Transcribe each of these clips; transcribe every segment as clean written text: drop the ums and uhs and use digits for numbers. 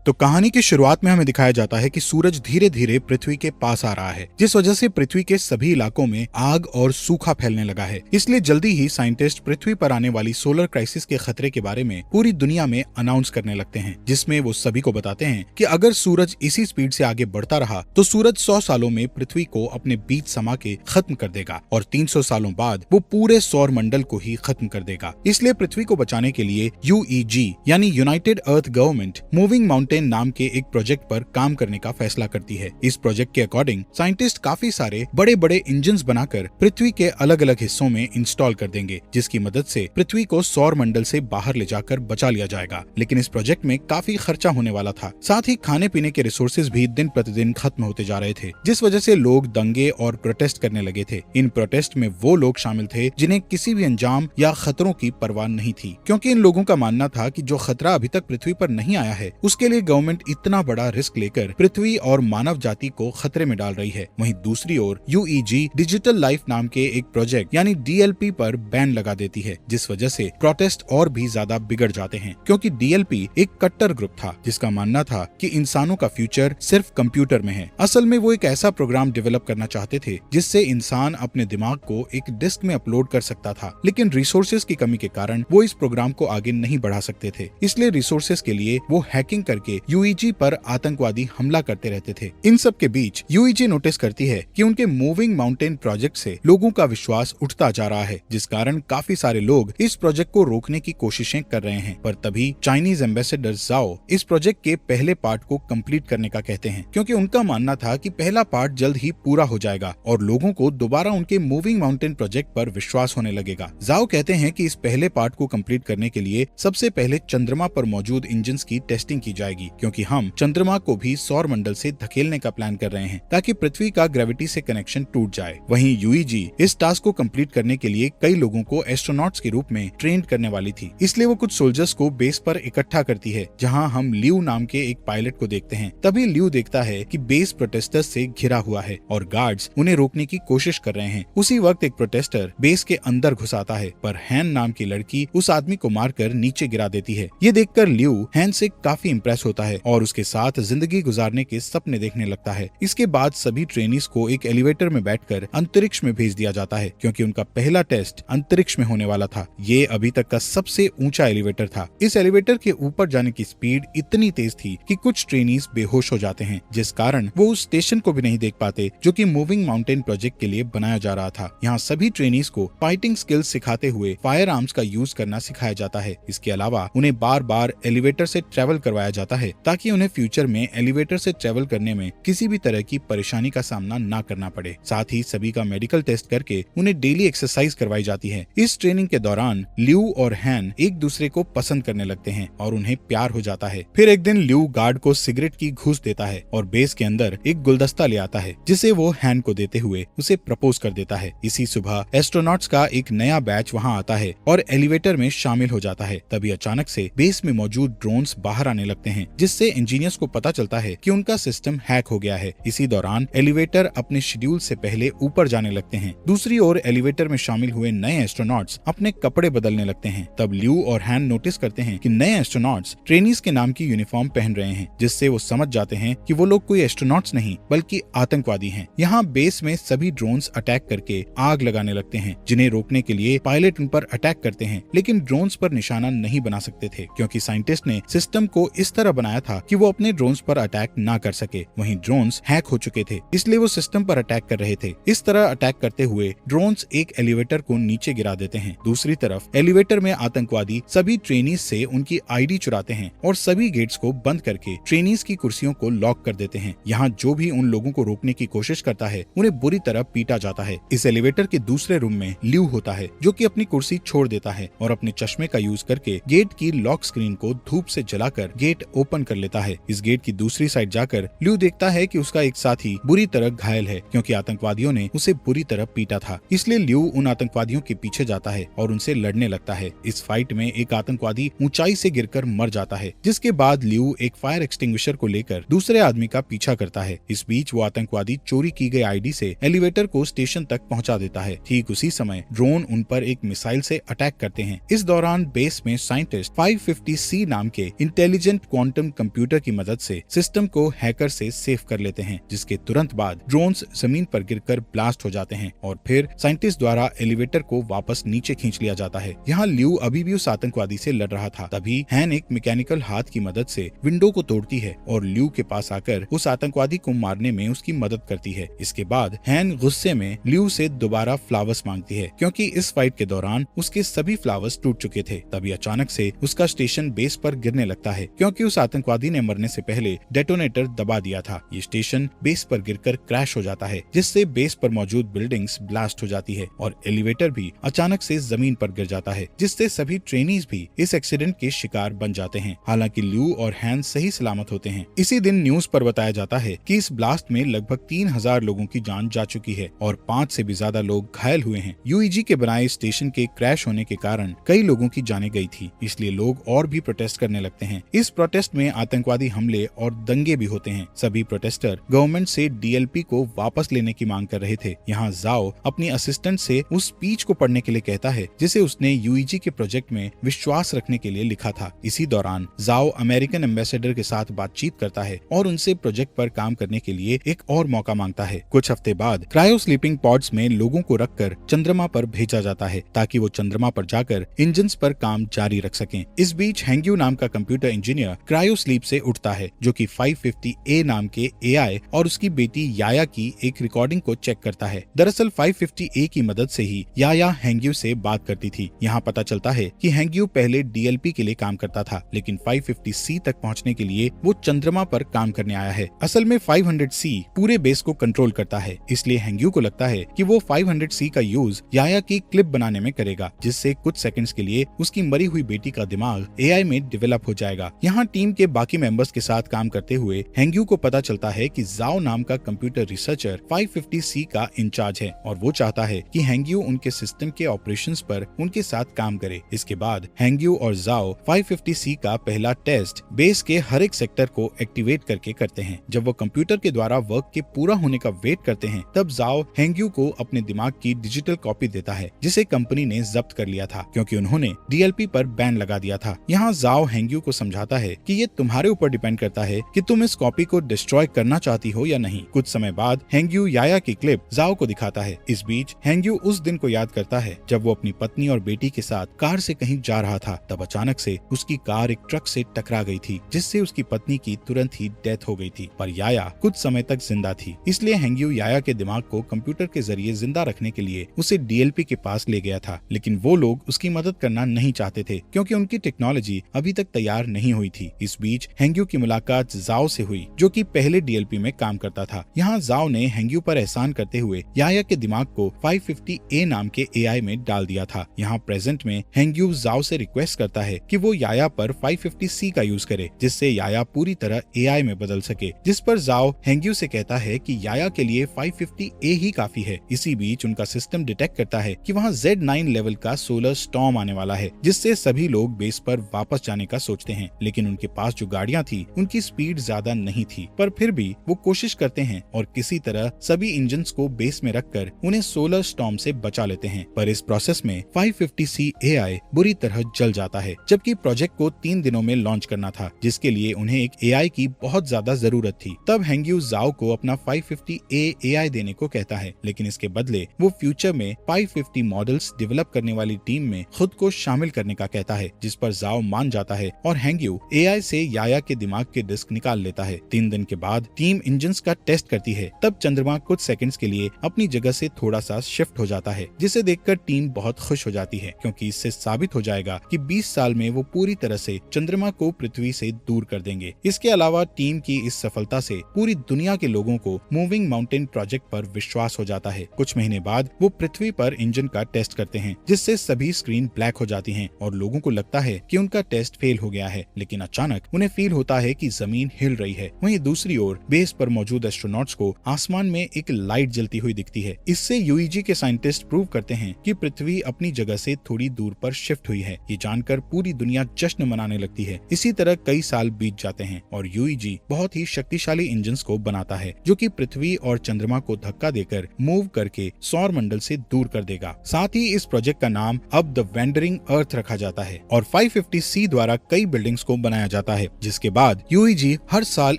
तो कहानी की शुरुआत में हमें दिखाया जाता है कि सूरज धीरे धीरे पृथ्वी के पास आ रहा है, जिस वजह से पृथ्वी के सभी इलाकों में आग और सूखा फैलने लगा है। इसलिए जल्दी ही साइंटिस्ट पृथ्वी पर आने वाली सोलर क्राइसिस के खतरे के बारे में पूरी दुनिया में अनाउंस करने लगते हैं, जिसमें वो सभी को बताते हैं कि अगर सूरज इसी स्पीड से आगे बढ़ता रहा तो सूरज 100 सालों में पृथ्वी को अपने बीच समा के खत्म कर देगा और 300 सालों बाद वो पूरे सौर मंडल को ही खत्म कर देगा। इसलिए पृथ्वी को बचाने के लिए UEG यानी यूनाइटेड अर्थ गवर्नमेंट मूविंग माउंटेन नाम के एक प्रोजेक्ट पर काम करने का फैसला करती है। इस प्रोजेक्ट के अकॉर्डिंग साइंटिस्ट काफी सारे बड़े बड़े इंजन्स बनाकर पृथ्वी के अलग अलग हिस्सों में इंस्टॉल कर देंगे, जिसकी मदद से पृथ्वी को सौर मंडल से बाहर ले जाकर बचा लिया जाएगा। लेकिन इस प्रोजेक्ट में काफी खर्चा होने वाला था, साथ ही खाने पीने के रिसोर्सेज भी दिन प्रतिदिन खत्म होते जा रहे थे, जिस वजह से लोग दंगे और प्रोटेस्ट करने लगे थे। इन प्रोटेस्ट में वो लोग शामिल थे जिन्हें किसी भी अंजाम या खतरों की परवाह नहीं थी, क्योंकि इन लोगों का मानना था कि जो खतरा अभी तक पृथ्वी पर नहीं आया है उसके लिए गवर्नमेंट इतना बड़ा रिस्क लेकर पृथ्वी और मानव जाति को खतरे में डाल रही है। वहीं दूसरी ओर UEG डिजिटल लाइफ नाम के एक प्रोजेक्ट यानी DLP पर बैन लगा देती है, जिस वजह से प्रोटेस्ट और भी ज्यादा बिगड़ जाते हैं, क्योंकि DLP एक कट्टर ग्रुप था जिसका मानना था कि इंसानों का फ्यूचर सिर्फ कंप्यूटर में है। असल में वो एक ऐसा प्रोग्राम डेवलप करना चाहते थे जिससे इंसान अपने दिमाग को एक डिस्क में अपलोड कर सकता था, लेकिन रिसोर्सेज की कमी के कारण वो इस प्रोग्राम को आगे नहीं बढ़ा सकते थे। इसलिए रिसोर्सेज के लिए वो हैकिंग करके UEG पर आतंकवादी हमला करते रहते थे। इन सब के बीच UEG नोटिस करती है कि उनके मूविंग माउंटेन प्रोजेक्ट से लोगों का विश्वास उठता जा रहा है, जिस कारण काफी सारे लोग इस प्रोजेक्ट को रोकने की कोशिशें कर रहे हैं। पर तभी चाइनीज एम्बेसडर जाओ इस प्रोजेक्ट के पहले पार्ट को कंप्लीट करने का कहते हैं, क्योंकि उनका मानना था कि पहला पार्ट जल्द ही पूरा हो जाएगा और लोगों को दोबारा उनके मूविंग माउंटेन प्रोजेक्ट पर विश्वास होने लगेगा। जाओ कहते हैं कि इस पहले पार्ट को कंप्लीट करने के लिए सबसे पहले चंद्रमा पर मौजूद इंजन्स की टेस्टिंग की जाएगी, क्योंकि हम चंद्रमा को भी सौर मंडल से धकेलने का प्लान कर रहे हैं ताकि पृथ्वी का ग्रेविटी से कनेक्शन टूट जाए। वहीं UEG इस टास्क को कंप्लीट करने के लिए कई लोगों को एस्ट्रोनॉट्स के रूप में ट्रेन करने वाली थी, इसलिए वो कुछ सोल्जर्स को बेस पर इकट्ठा करती है, जहां हम लियू नाम के एक पायलट को देखते हैं। तभी लियू देखता है कि बेस प्रोटेस्टर्स से घिरा हुआ है और गार्ड्स उन्हें रोकने की कोशिश कर रहे हैं। उसी वक्त एक प्रोटेस्टर बेस के अंदर घुस आता है, पर हैन नाम की लड़की उस आदमी को मारकर नीचे गिरा देती है। ये देखकर लियू हैन से काफी इंप्रेस होता है और उसके साथ जिंदगी गुजारने के सपने देखने लगता है। इसके बाद सभी ट्रेनीज को एक एलिवेटर में बैठकर अंतरिक्ष में भेज दिया जाता है, क्योंकि उनका पहला टेस्ट अंतरिक्ष में होने वाला था। ये अभी तक का सबसे ऊंचा एलिवेटर था। इस एलिवेटर के ऊपर जाने की स्पीड इतनी तेज थी कि कुछ ट्रेनीज बेहोश हो जाते हैं, जिस कारण वो उस स्टेशन को भी नहीं देख पाते जो कि मूविंग माउंटेन प्रोजेक्ट के लिए बनाया जा रहा था। यहाँ सभी ट्रेनीज को फाइटिंग स्किल्स सिखाते हुए फायर आर्म्स का यूज करना सिखाया जाता है। इसके अलावा उन्हें बार बार एलिवेटर से ट्रेवल करवाया जाता है ताकि उन्हें फ्यूचर में एलिवेटर से ट्रेवल करने में किसी भी तरह की परेशानी का सामना ना करना पड़े। साथ ही सभी का मेडिकल टेस्ट करके उन्हें डेली एक्सरसाइज करवाई जाती है। इस ट्रेनिंग के दौरान लियू और हैन एक दूसरे को पसंद करने लगते हैं और उन्हें प्यार हो जाता है। फिर एक दिन लियू गार्ड को सिगरेट की घूस देता है और बेस के अंदर एक गुलदस्ता ले आता है, जिसे वो हैन को देते हुए उसे प्रपोज कर देता है। इसी सुबह एस्ट्रोनॉट्स का एक नया बैच वहाँ आता है और एलिवेटर में शामिल हो जाता है। तभी अचानक से बेस में मौजूद ड्रोन्स बाहर आने लगते हैं, जिससे इंजीनियर्स को पता चलता है कि उनका सिस्टम हैक हो गया है। इसी दौरान एलिवेटर अपने शेड्यूल से पहले ऊपर जाने लगते हैं। दूसरी ओर एलिवेटर में शामिल हुए नए एस्ट्रोनॉट्स अपने कपड़े बदलने लगते हैं। तब लियू और हैन नोटिस करते हैं कि नए एस्ट्रोनॉट्स ट्रेनीज के नाम की यूनिफॉर्म पहन रहे हैं, जिससे वो समझ जाते हैं कि वो लोग कोई एस्ट्रोनॉट्स नहीं बल्कि आतंकवादी हैं। यहाँ बेस में सभी ड्रोन्स अटैक करके आग लगाने लगते हैं, जिन्हें रोकने के लिए पायलट उन पर अटैक करते हैं, लेकिन ड्रोन्स पर निशाना नहीं बना सकते थे, क्योंकि साइंटिस्ट ने सिस्टम को इस तरह बनाया था कि वो अपने ड्रोन्स पर अटैक ना कर सके। वहीं ड्रोन्स हैक हो चुके थे, इसलिए वो सिस्टम पर अटैक कर रहे थे। इस तरह अटैक करते हुए ड्रोन्स एक एलिवेटर को नीचे गिरा देते हैं। दूसरी तरफ एलिवेटर में आतंकवादी सभी ट्रेनीज से उनकी ID चुराते हैं और सभी गेट्स को बंद करके ट्रेनीज की कुर्सियों को लॉक कर देते हैं। यहाँ जो भी उन लोगों को रोकने की कोशिश करता है उन्हें बुरी तरह पीटा जाता है। इस एलिवेटर के दूसरे रूम में लियू होता है, जो कि अपनी कुर्सी छोड़ देता है और अपने चश्मे का यूज करके गेट की लॉक स्क्रीन को धूप से जलाकर गेट ओपन कर लेता है। इस गेट की दूसरी साइड जाकर लियू देखता है कि उसका एक साथी बुरी तरह घायल है, क्योंकि आतंकवादियों ने उसे बुरी तरह पीटा था। इसलिए लियू उन आतंकवादियों के पीछे जाता है और उनसे लड़ने लगता है। इस फाइट में एक आतंकवादी ऊंचाई से गिरकर मर जाता है, जिसके बाद लियू एक फायर एक्सटिंग्विशर को लेकर दूसरे आदमी का पीछा करता है। इस बीच वो आतंकवादी चोरी की गई ID से एलिवेटर को स्टेशन तक पहुंचा देता है। ठीक उसी समय ड्रोन उन पर एक मिसाइल से अटैक करते हैं। इस दौरान बेस में साइंटिस्ट 550C नाम के इंटेलिजेंट क्वांटम क्वांटम कंप्यूटर की मदद से सिस्टम को हैकर से सेफ कर लेते हैं, जिसके तुरंत बाद ड्रोन्स जमीन पर गिरकर ब्लास्ट हो जाते हैं और फिर साइंटिस्ट द्वारा एलिवेटर को वापस नीचे खींच लिया जाता है। यहाँ ल्यू अभी भी उस आतंकवादी से लड़ रहा था। तभी हैन एक मैकेनिकल हाथ की मदद से विंडो को तोड़ती है और ल्यू के पास आकर उस आतंकवादी को मारने में उसकी मदद करती है। इसके बाद हैन गुस्से में ल्यू से दोबारा फ्लावर्स मांगती है, क्योंकि इस फाइट के दौरान उसके सभी फ्लावर्स टूट चुके थे। तभी अचानक से उसका स्टेशन बेस पर गिरने लगता है, क्योंकि उस आतंकवादी ने मरने से पहले डेटोनेटर दबा दिया था। ये स्टेशन बेस पर गिरकर क्रैश हो जाता है, जिससे बेस पर मौजूद बिल्डिंग्स ब्लास्ट हो जाती है और एलिवेटर भी अचानक से जमीन पर गिर जाता है, जिससे सभी ट्रेनीज भी इस एक्सीडेंट के शिकार बन जाते हैं। हालांकि ल्यू और हैन सही सलामत होते हैं। इसी दिन न्यूज पर बताया जाता है कि इस ब्लास्ट में लगभग 3000 लोगों की जान जा चुकी है और 5 से भी ज्यादा लोग घायल हुए हैं। यूईजी के बनाए स्टेशन के क्रैश होने के कारण कई लोगों की जानें गई थी, इसलिए लोग और भी प्रोटेस्ट करने लगते हैं। इस प्रोटेस्ट में आतंकवादी हमले और दंगे भी होते हैं। सभी प्रोटेस्टर गवर्नमेंट से डीएलपी को वापस लेने की मांग कर रहे थे। यहाँ जाओ अपनी असिस्टेंट से उस स्पीच को पढ़ने के लिए कहता है जिसे उसने यूईजी के प्रोजेक्ट में विश्वास रखने के लिए लिखा था। इसी दौरान जाओ अमेरिकन एम्बेसडर के साथ बातचीत करता है और उनसे प्रोजेक्ट पर काम करने के लिए एक और मौका मांगता है। कुछ हफ्ते बाद क्रायो स्लीपिंग पॉड्स में लोगों को रखकर चंद्रमा पर भेजा जाता है, ताकि वो चंद्रमा पर जाकर इंजन्स पर काम जारी रख सकें। इस बीच हैंग्यू नाम का कंप्यूटर इंजीनियर क्रायो स्लीप से उठता है, जो कि 550A नाम के एआई और उसकी बेटी याया की एक रिकॉर्डिंग को चेक करता है। दरअसल 550A की मदद से ही याया हैंग्यू से बात करती थी। यहाँ पता चलता है कि हैंग्यू पहले डीएलपी के लिए काम करता था, लेकिन 550C तक पहुँचने के लिए वो चंद्रमा पर काम करने आया है। असल में 500C पूरे बेस को कंट्रोल करता है, इसलिए हैंग्यू को लगता है कि वो 500C का यूज याया की क्लिप बनाने में करेगा, जिससे कुछ सेकंड्स के लिए उसकी मरी हुई बेटी का दिमाग एआई में डेवलप हो जाएगा। यहाँ टीम के बाकी मेंबर्स के साथ काम करते हुए हैंग्यू को पता चलता है कि जाओ नाम का कंप्यूटर रिसर्चर 550C का इंचार्ज है और वो चाहता है कि हैंग्यू उनके सिस्टम के ऑपरेशंस पर उनके साथ काम करे। इसके बाद हैंग्यू और जाओ 550C का पहला टेस्ट बेस के हर एक सेक्टर को एक्टिवेट करके करते हैं। जब वो कंप्यूटर के द्वारा वर्क के पूरा होने का वेट करते हैं, तब जाओ हैंग्यू को अपने दिमाग की डिजिटल कॉपी देता है, जिसे कंपनी ने जब्त कर लिया था, क्योंकि उन्होंने डीएलपी पर बैन लगा दिया था। यहाँ जाओ हैंग्यू को समझाता है कि ये तुम्हारे ऊपर डिपेंड करता है कि तुम इस कॉपी को डिस्ट्रॉय करना चाहती हो या नहीं। कुछ समय बाद हैंग्यू याया की क्लिप जाओ को दिखाता है। इस बीच हैंग्यू उस दिन को याद करता है जब वो अपनी पत्नी और बेटी के साथ कार से कहीं जा रहा था। तब अचानक से उसकी कार एक ट्रक से टकरा गई थी, जिससे उसकी पत्नी की तुरंत ही डेथ हो गई थी, पर याया कुछ समय तक जिंदा थी। इसलिए हैंग्यू याया के दिमाग को कंप्यूटर के जरिए जिंदा रखने के लिए उसे डीएलपी के पास ले गया था, लेकिन वो लोग उसकी मदद करना नहीं चाहते थे, क्योंकि उनकी टेक्नोलॉजी अभी तक तैयार नहीं हुई थी। इस बीच हैंग्यू की मुलाकात जाओ से हुई, जो कि पहले डीएलपी में काम करता था। यहाँ जाओ ने हैंग्यू पर एहसान करते हुए याया के दिमाग को 550A नाम के एआई में डाल दिया था। यहाँ प्रेजेंट में हैंग्यू जाओ से रिक्वेस्ट करता है कि वो याया पर 550C का यूज करे, जिससे याया पूरी तरह एआई में बदल सके, जिस पर जाओ हैंग्यू से कहता है कि याया के लिए 550A ही काफी है। इसी बीच उनका सिस्टम डिटेक्ट करता है कि वहाँ Z9 लेवल का सोलर स्टॉर्म आने वाला है, जिससे सभी लोग बेस पर वापस जाने का सोचते हैं, लेकिन उनके पास जो गाड़ियां थी उनकी स्पीड ज्यादा नहीं थी, पर फिर भी वो कोशिश करते हैं और किसी तरह सभी इंजन्स को बेस में रखकर उन्हें सोलर स्टॉर्म से बचा लेते हैं। पर इस प्रोसेस में 550C एआई बुरी तरह जल जाता है, जबकि प्रोजेक्ट को 3 दिनों में लॉन्च करना था, जिसके लिए उन्हें एक एआई की बहुत ज्यादा जरूरत थी। तब हैंग्यू जाओ को अपना 550A एआई देने को कहता है, लेकिन इसके बदले वो फ्यूचर में 550 मॉडल्स डेवलप करने वाली टीम में खुद को शामिल करने का कहता है, जिस पर जाओ मान जाता है और हैंग्यू एआई से याया के दिमाग के डिस्क निकाल लेता है। 3 दिन के बाद टीम इंजन्स का टेस्ट करती है। तब चंद्रमा कुछ सेकंड्स के लिए अपनी जगह से थोड़ा सा शिफ्ट हो जाता है, जिसे देखकर टीम बहुत खुश हो जाती है, क्योंकि इससे साबित हो जाएगा कि 20 साल में वो पूरी तरह से चंद्रमा को पृथ्वी से दूर कर देंगे। इसके अलावा टीम की इस सफलता से पूरी दुनिया के लोगों को मूविंग माउंटेन प्रोजेक्ट पर विश्वास हो जाता है। कुछ महीने बाद वो पृथ्वी पर इंजन का टेस्ट करते हैं, जिससे सभी स्क्रीन ब्लैक हो जाती हैं और लोगों को लगता है कि उनका टेस्ट फेल हो गया है, लेकिन अचानक उन्हें फील होता है कि जमीन हिल रही है। वहीं दूसरी ओर बेस पर मौजूद एस्ट्रोनॉट्स को आसमान में एक लाइट जलती हुई दिखती है। इससे यूईजी के साइंटिस्ट प्रूव करते हैं कि पृथ्वी अपनी जगह से थोड़ी दूर पर शिफ्ट हुई है। ये जानकर पूरी दुनिया जश्न मनाने लगती है। इसी तरह कई साल बीत जाते हैं और यूईजी बहुत ही शक्तिशाली इंजन्स को बनाता है, जो कि पृथ्वी और चंद्रमा को धक्का देकर मूव करके सौर मंडल से दूर कर देगा। साथ ही इस प्रोजेक्ट का नाम अब द वेंडरिंग अर्थ रखा जाता है और 550C द्वारा कई बिल्डिंग्स को बनाया जाता है। जाता है, जिसके बाद यूईजी हर साल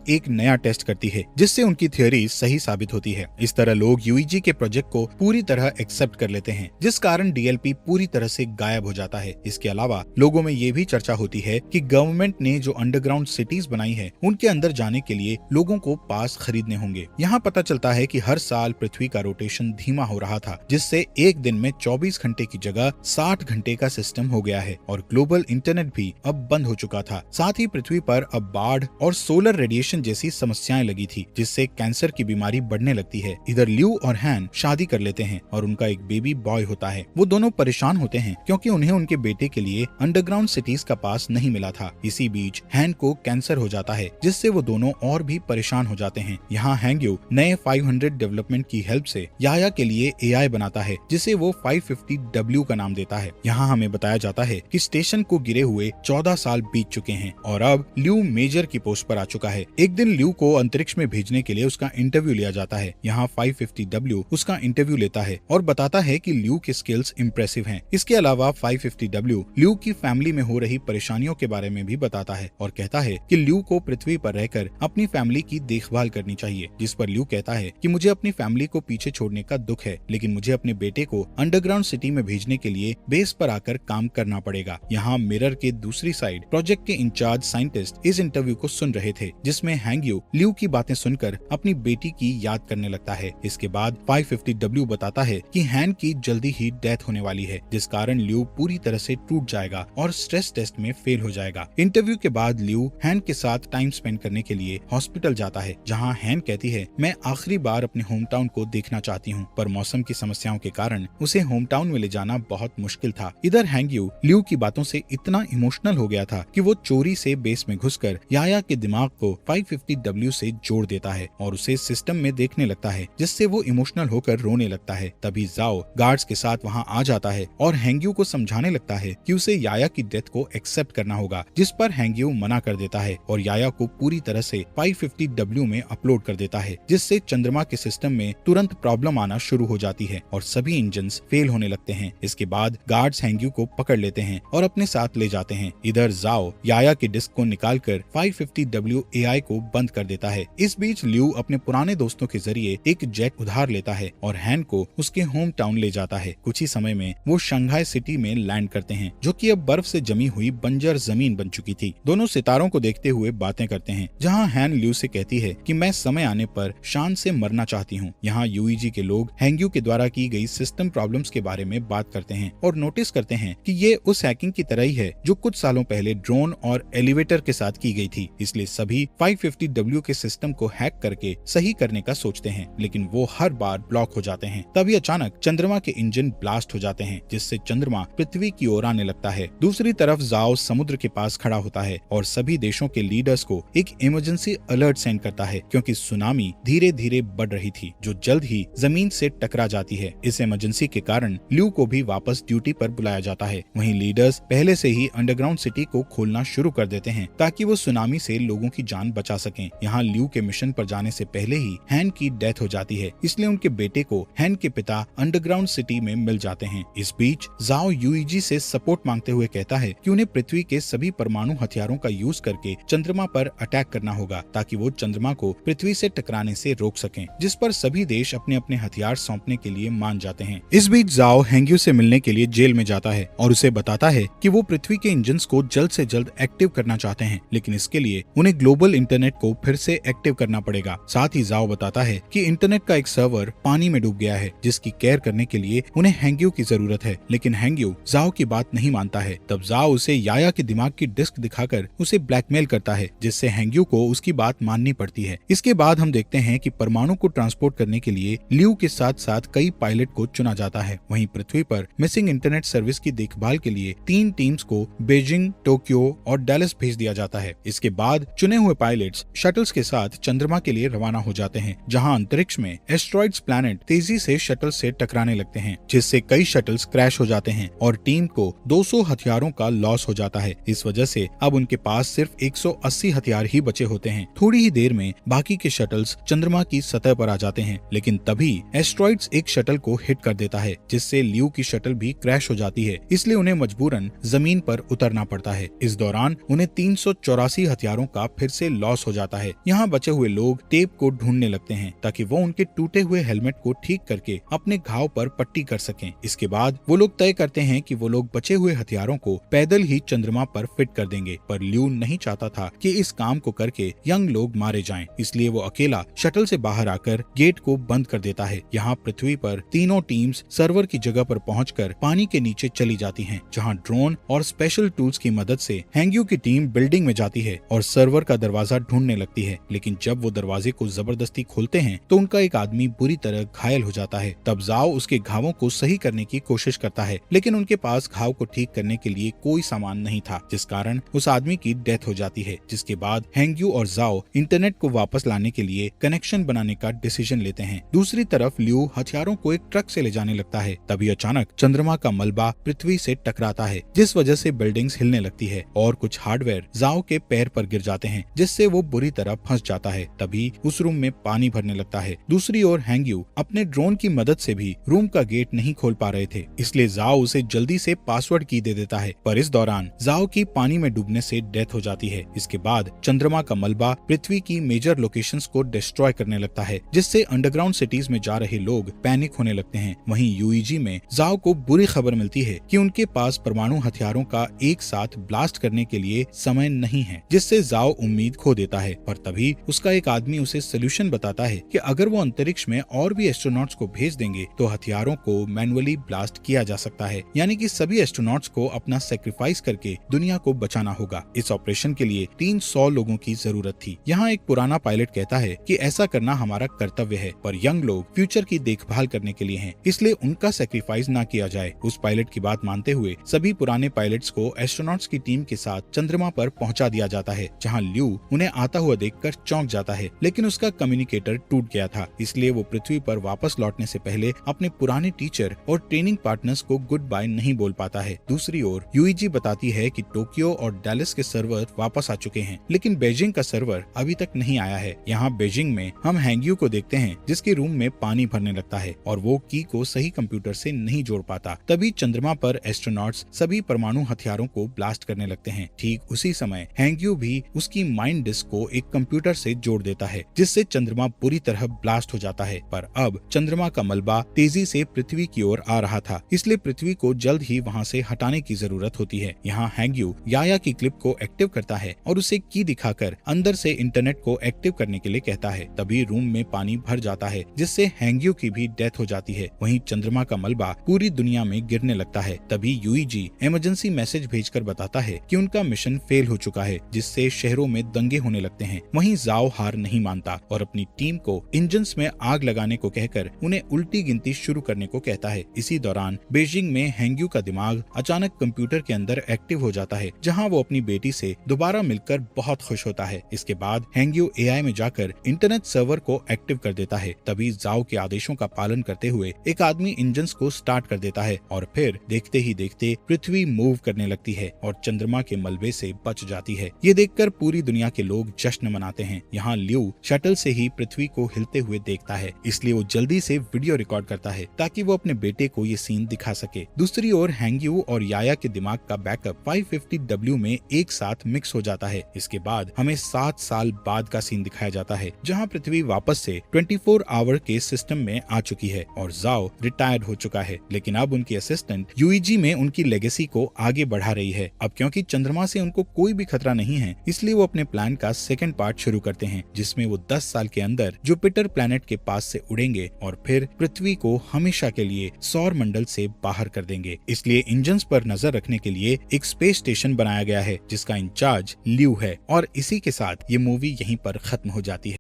एक नया टेस्ट करती है जिससे उनकी थ्योरी सही साबित होती है। इस तरह लोग यूईजी के प्रोजेक्ट को पूरी तरह एक्सेप्ट कर लेते हैं, जिस कारण डीएलपी पूरी तरह से गायब हो जाता है। इसके अलावा लोगों में ये भी चर्चा होती है कि गवर्नमेंट ने जो अंडरग्राउंड सिटीज बनाई है उनके अंदर जाने के लिए लोगों को पास खरीदने होंगे। यहाँ पता चलता है कि हर साल पृथ्वी का रोटेशन धीमा हो रहा था, जिससे एक दिन में 24 घंटे की जगह 60 घंटे का सिस्टम हो गया है और ग्लोबल इंटरनेट भी अब बंद हो चुका था। साथ ही पृथ्वी पर अब बाढ़ और सोलर रेडिएशन जैसी समस्याएं लगी थी, जिससे कैंसर की बीमारी बढ़ने लगती है। इधर ल्यू और हैन शादी कर लेते हैं और उनका एक बेबी बॉय होता है। वो दोनों परेशान होते हैं क्योंकि उन्हें उनके बेटे के लिए अंडरग्राउंड सिटीज का पास नहीं मिला था। इसी बीच हैन को कैंसर हो जाता है, जिससे वो दोनों और भी परेशान हो जाते हैं। यहाँ हैंग्यू नए 500 डेवलपमेंट की हेल्प से याया के लिए एआई बनाता है, जिसे वो 550W का नाम देता है। यहाँ हमें बताया जाता है कि स्टेशन को गिरे हुए 14 साल बीत चुके हैं और अब ल्यू मेजर की पोस्ट पर आ चुका है। एक दिन ल्यू को अंतरिक्ष में भेजने के लिए उसका इंटरव्यू लिया जाता है। यहाँ 550W उसका इंटरव्यू लेता है और बताता है कि ल्यू के स्किल्स इम्प्रेसिव हैं। इसके अलावा 550W ल्यू की फैमिली में हो रही परेशानियों के बारे में भी बताता है और कहता है कि ल्यू को पृथ्वी पर रहकर अपनी फैमिली की देखभाल करनी चाहिए, जिस पर ल्यू कहता है कि मुझे अपनी फैमिली को पीछे छोड़ने का दुख है, लेकिन मुझे अपने बेटे को अंडरग्राउंड सिटी में भेजने के लिए बेस पर आकर काम करना पड़ेगा। यहाँ मिरर के दूसरी साइड प्रोजेक्ट के इंचार्ज साइंटिस्ट इस इंटरव्यू को सुन रहे थे, जिसमें हैंग्यू ल्यू की बातें सुनकर अपनी बेटी की याद करने लगता है। इसके बाद 550W बताता है कि हैन की जल्दी ही डेथ होने वाली है, जिस कारण ल्यू पूरी तरह से टूट जाएगा और स्ट्रेस टेस्ट में फेल हो जाएगा। इंटरव्यू के बाद ल्यू हैन के साथ टाइम स्पेंड करने के लिए हॉस्पिटल जाता है, जहां हैन कहती है मैं आखिरी बार अपने होम टाउन को देखना चाहती हूं, पर मौसम की समस्याओं के कारण उसे होम टाउन में ले जाना बहुत मुश्किल था। इधर हैंग्यू ल्यू की बातों से इतना इमोशनल हो गया था कि वो चोरी से बेस में घुसकर याया के दिमाग को 550W से जोड़ देता है और उसे सिस्टम में देखने लगता है, जिससे वो इमोशनल होकर रोने लगता है। तभी जाओ गार्ड्स के साथ वहाँ आ जाता है और हैंग्यू को समझाने लगता है कि उसे याया की डेथ को एक्सेप्ट करना होगा, जिस पर हैंग्यू मना कर देता है और याया को पूरी तरह से 550W में अपलोड कर देता है, जिससे चंद्रमा के सिस्टम में तुरंत प्रॉब्लम आना शुरू हो जाती है और सभी इंजन्स फेल होने लगते हैं। इसके बाद गार्ड्स हैंग्यू को पकड़ लेते हैं और अपने साथ ले जाते हैं। इधर जाओ याया की डिस्क को निकालकर 550W एआई को बंद कर देता है। इस बीच ल्यू अपने पुराने दोस्तों के जरिए एक जेट उधार लेता है और हैन को उसके होम टाउन ले जाता है। कुछ ही समय में वो शंघाई सिटी में लैंड करते हैं, जो कि अब बर्फ से जमी हुई बंजर जमीन बन चुकी थी। दोनों सितारों को देखते हुए बातें करते हैं, जहां हैन ल्यू से कहती है कि मैं समय आने पर शान से मरना चाहती हूँ। यहाँ यूईजी के लोग हैंग्यू के द्वारा की गई सिस्टम प्रॉब्लम्स के बारे में बात करते हैं और नोटिस करते हैं कि ये उस हैकिंग की तरह ही है जो कुछ सालों पहले ड्रोन और एलिवेटर के साथ की गई थी। इसलिए सभी 550W के सिस्टम को हैक करके सही करने का सोचते हैं, लेकिन वो हर बार ब्लॉक हो जाते हैं। तभी अचानक चंद्रमा के इंजन ब्लास्ट हो जाते हैं, जिससे चंद्रमा पृथ्वी की ओर आने लगता है। दूसरी तरफ जाओ समुद्र के पास खड़ा होता है और सभी देशों के लीडर्स को एक इमरजेंसी अलर्ट सेंड करता है, क्योंकि सुनामी धीरे धीरे बढ़ रही थी जो जल्द ही जमीन से टकरा जाती है। इस इमरजेंसी के कारण ल्यू को भी वापस ड्यूटी पर बुलाया जाता है। वहीं लीडर्स पहले से ही अंडरग्राउंड सिटी को खोलना शुरू कर देते हैं ताकि वो सुनामी से लोगों की जान बचा सकें। यहाँ ल्यू के मिशन पर जाने से पहले ही हैन की डेथ हो जाती है, इसलिए उनके बेटे को हैन के पिता अंडरग्राउंड सिटी में मिल जाते हैं। इस बीच जाओ यूईजी से सपोर्ट मांगते हुए कहता है कि उन्हें पृथ्वी के सभी परमाणु हथियारों का यूज करके चंद्रमा पर अटैक करना होगा, ताकि वो चंद्रमा को पृथ्वी से टकराने से रोक सकें, जिस पर सभी देश अपने अपने हथियार सौंपने के लिए मान जाते हैं। इस बीच जाओ हैंग्यू से मिलने के लिए जेल में जाता है और उसे बताता है कि वो पृथ्वी के इंजन्स को जल्द से जल्द एक्टिव करना चाहते हैं, लेकिन इसके लिए उन्हें ग्लोबल इंटरनेट को फिर से एक्टिव करना पड़ेगा। साथ ही जाओ बताता है कि इंटरनेट का एक सर्वर पानी में डूब गया है, जिसकी केयर करने के लिए उन्हें हैंग्यू की जरूरत है, लेकिन हैंग्यू जाओ की बात नहीं मानता है। तब जाओ उसे याया के दिमाग की डिस्क दिखाकर उसे ब्लैकमेल करता है, जिससे हैंग्यू को उसकी बात माननी पड़ती है। इसके बाद हम देखते हैं कि परमाणु को ट्रांसपोर्ट करने के लिए ल्यू के साथ साथ कई पायलट को चुना जाता है। वहीं पृथ्वी पर मिसिंग इंटरनेट सर्विस की देखभाल के लिए 3 टीम्स को बीजिंग, टोक्यो और डैलस भेज दिया जाता है। इसके बाद चुने हुए पायलट्स शटल्स के साथ चंद्रमा के लिए रवाना हो जाते हैं, जहां अंतरिक्ष में एस्ट्रॉइड्स प्लैनेट तेजी से शटल से टकराने लगते हैं, जिससे कई शटल्स क्रैश हो जाते हैं और टीम को 200 हथियारों का लॉस हो जाता है। इस वजह से अब उनके पास सिर्फ 180 हथियार ही बचे होते हैं। थोड़ी ही देर में बाकी के शटल्स चंद्रमा की सतह पर आ जाते हैं, लेकिन तभी एस्ट्रॉइड्स एक शटल को हिट कर देता है, जिससे ल्यू की शटल भी क्रैश हो जाती है। इसलिए उन्हें मजबूरन जमीन पर उतरना पड़ता है। इस दौरान उन्हें 384 हथियारों का फिर से लॉस हो जाता है। यहाँ बचे हुए लोग टेप को ढूंढने लगते हैं ताकि वो उनके टूटे हुए हेलमेट को ठीक करके अपने घाव पर पट्टी कर सकें। इसके बाद वो लोग तय करते हैं कि वो लोग बचे हुए हथियारों को पैदल ही चंद्रमा पर फिट कर देंगे, पर ल्यू नहीं चाहता था कि इस काम को करके यंग लोग मारे जाएं, इसलिए वो अकेला शटल से बाहर आकर गेट को बंद कर देता है। यहाँ पृथ्वी पर तीनों टीम्स सर्वर की जगह पर पहुंचकर पानी के नीचे चली जाती हैं, जहाँ ड्रोन और स्पेशल टूल्स की मदद से हैंग्यू की टीम बिल्डिंग में जाती है और सर्वर का दरवाजा ढूंढने लगती है। लेकिन जब वो दरवाजे को जबरदस्ती खोलते हैं तो उनका एक आदमी बुरी तरह घायल हो जाता है। तब जाओ उसके घावों को सही करने की कोशिश करता है, लेकिन उनके पास घाव को ठीक करने के लिए कोई सामान नहीं था, जिस कारण उस आदमी की डेथ हो जाती है। जिसके बाद हैंग्यू और जाओ इंटरनेट को वापस लाने के लिए कनेक्शन बनाने का डिसीजन लेते हैं। दूसरी तरफ ल्यू हथियारों को एक ट्रक से ले जाने लगता है। तभी अचानक चंद्रमा का मलबा पृथ्वी से टकराता है, जिस वजह से बिल्डिंग्स हिलने लगती है और कुछ हार्डवेयर जाओ के पैर पर गिर जाते हैं, जिससे वो बुरी तरह फंस जाता है। तभी उस रूम में पानी भरने लगता है। दूसरी ओर हैंग्यू अपने ड्रोन की मदद से भी रूम का गेट नहीं खोल पा रहे थे, इसलिए जाओ उसे जल्दी से पासवर्ड की दे देता है, पर इस दौरान जाओ की पानी में डूबने से डेथ हो जाती है। इसके बाद चंद्रमा का मलबा पृथ्वी की मेजर लोकेशंस को डिस्ट्रॉय करने लगता है, जिससे अंडरग्राउंड सिटीज में जा रहे लोग पैनिक होने लगते हैं। वहीं यूईजी में जाओ को बुरी खबर मिलती है कि उनके पास परमाणु हथियारों का एक साथ ब्लास्ट करने के लिए समय नहीं है, जिससे जाओ उम्मीद खो देता है। पर तभी उसका एक आदमी उसे सोल्यूशन बताता है कि अगर वो अंतरिक्ष में और भी एस्ट्रोनॉट्स को भेज देंगे तो हथियारों को मैनुअली ब्लास्ट किया जा सकता है, यानी कि सभी एस्ट्रोनॉट्स को अपना सेक्रीफाइस करके दुनिया को बचाना होगा। इस ऑपरेशन के लिए 300 लोगों की जरूरत थी। यहाँ एक पुराना पायलट कहता है कि ऐसा करना हमारा कर्तव्य है, पर यंग लोग फ्यूचर की देखभाल करने के लिए हैं, इसलिए उनका सेक्रीफाइस ना किया जाए। उस पायलट की बात मानते हुए सभी पुराने पायलट्स को एस्ट्रोनॉट्स की टीम के साथ चंद्रमा पर पहुंचा दिया जाता है, जहां ल्यू उन्हें आता हुआ देखकर चौंक जाता है, लेकिन उसका कम्युनिकेटर टूट गया था, इसलिए वो पृथ्वी पर वापस लौटने से पहले अपने पुराने टीचर और ट्रेनिंग पार्टनर्स को गुड बाय नहीं बोल पाता है। दूसरी ओर यूईजी बताती है कि टोक्यो और डैलस के सर्वर वापस आ चुके हैं, लेकिन बीजिंग का सर्वर अभी तक नहीं आया है। यहाँ बीजिंग में हम हैंग्यू को देखते हैं, जिसके रूम में पानी भरने लगता है और वो की को सही कंप्यूटर से नहीं जोड़ पाता। तभी चंद्रमा पर एस्ट्रोनॉट्स सभी परमाणु हथियारों को ब्लास्ट करने लगते हैं। ठीक उसी समय हैंग्यू भी उसकी माइंड डिस्क को एक कंप्यूटर से जोड़ देता है, जिससे चंद्रमा बुरी तरह ब्लास्ट हो जाता है। पर अब चंद्रमा का मलबा तेजी से पृथ्वी की ओर आ रहा था, इसलिए पृथ्वी को जल्द ही वहाँ से हटाने की जरूरत होती है। यहाँ हैंग्यू याया की क्लिप को एक्टिव करता है और उसे की दिखाकर अंदर से इंटरनेट को एक्टिव करने के लिए कहता है। तभी रूम में पानी भर जाता है, जिससे हैंग्यू की भी डेथ हो जाती है। वहीं चंद्रमा का मलबा पूरी दुनिया में गिरने लगता है। तभी यूईजी इमरजेंसी मैसेज भेजकर बताता है कि उनका मिशन फेल हो चुका है, जिससे शहरों में दंगे होने लगते हैं। वहीं जाओ हार नहीं मानता और अपनी टीम को इंजन्स में आग लगाने को कहकर उन्हें उल्टी गिनती शुरू करने को कहता है। इसी दौरान बीजिंग में हैंग्यू का दिमाग अचानक कंप्यूटर के अंदर एक्टिव हो जाता है, जहाँ वो अपनी बेटी से दोबारा मिलकर बहुत खुश होता है। इसके बाद हैंग्यू एआई में जाकर इंटरनेट सर्वर को एक्टिव कर देता है। तभी जाओ के आदेशों का पालन करते हुए एक आदमी इंजन्स को स्टार्ट कर देता है और फिर देखते ही देखते पृथ्वी मूव करने लगती है और चंद्रमा के मलबे से बच जाती है। ये देखकर पूरी दुनिया के लोग जश्न मनाते हैं। यहाँ ल्यू शटल से ही पृथ्वी को हिलते हुए देखता है, इसलिए वो जल्दी से वीडियो रिकॉर्ड करता है ताकि वो अपने बेटे को ये सीन दिखा सके। दूसरी ओर हैंग्यू और याया के दिमाग का बैकअप 550W में एक साथ मिक्स हो जाता है। इसके बाद हमें 7 साल बाद का सीन दिखाया जाता है, जहाँ पृथ्वी वापस से 24 आवर के सिस्टम में आ चुकी है और जाओ रिटायर्ड हो चुका है। लेकिन अब उनकी असिस्टेंट यूईजी में उनकी लेगेसी को आगे बढ़ा रही है। अब क्योंकि चंद्रमा से उनको कोई भी खतरा नहीं है, इसलिए वो अपने प्लान का सेकंड पार्ट शुरू करते हैं, जिसमें वो 10 साल के अंदर जुपिटर प्लैनेट के पास से उड़ेंगे और फिर पृथ्वी को हमेशा के लिए सौर मंडल से बाहर कर देंगे। इसलिए इंजन्स पर नजर रखने के लिए एक स्पेस स्टेशन बनाया गया है, जिसका इंचार्ज ल्यू है। और इसी के साथ ये मूवी यहीं पर खत्म हो जाती है।